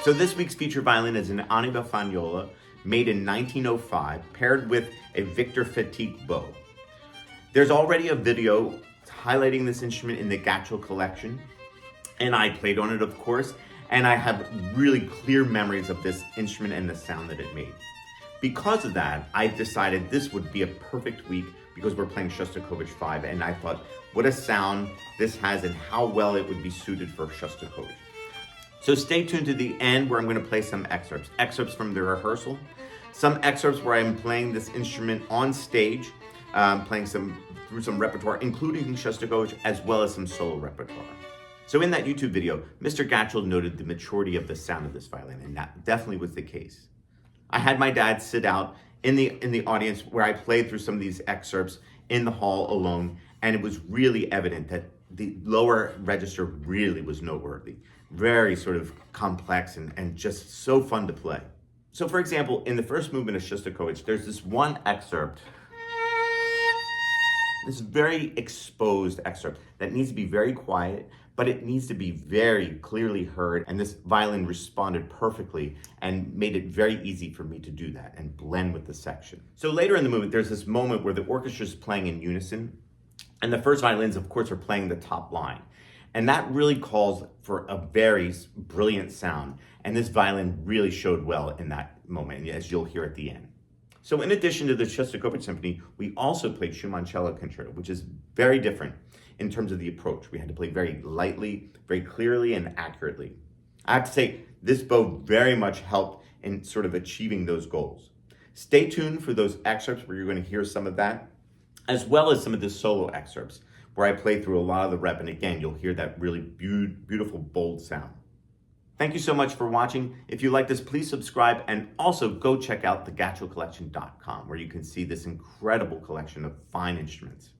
So this week's feature violin is an Annibale Fagnola, made in 1905, paired with a Victor Fatigue bow. There's already a video highlighting this instrument in the Gatchel collection, and I played on it, of course, and I have really clear memories of this instrument and the sound that it made. Because of that, I decided this would be a perfect week because we're playing Shostakovich 5, and I thought, what a sound this has and how well it would be suited for Shostakovich. So stay tuned to the end where I'm going to play some excerpts from the rehearsal, some excerpts where I'm playing this instrument on stage, playing through some repertoire, including Shostakovich, as well as some solo repertoire. So in that YouTube video, Mr. Gatchel noted the maturity of the sound of this violin, and that definitely was the case. I had my dad sit out in the audience where I played through some of these excerpts in the hall alone, and it was really evident that the lower register really was noteworthy. Very sort of complex and just so fun to play. So for example, in the first movement of Shostakovich, there's this one excerpt, this very exposed excerpt that needs to be very quiet, but it needs to be very clearly heard. And this violin responded perfectly and made it very easy for me to do that and blend with the section. So later in the movement, there's this moment where the orchestra is playing in unison, and the first violins, of course, are playing the top line. And that really calls for a very brilliant sound. And this violin really showed well in that moment, as you'll hear at the end. So in addition to the Shostakovich Symphony, we also played Schumann Cello Concerto, which is very different in terms of the approach. We had to play very lightly, very clearly, and accurately. I have to say, this bow very much helped in sort of achieving those goals. Stay tuned for those excerpts where you're going to hear some of that, as well as some of the solo excerpts, where I play through a lot of the rep, and again, you'll hear that really beautiful, bold sound. Thank you so much for watching. If you like this, please subscribe, and also go check out thegatchelcollection.com, where you can see this incredible collection of fine instruments.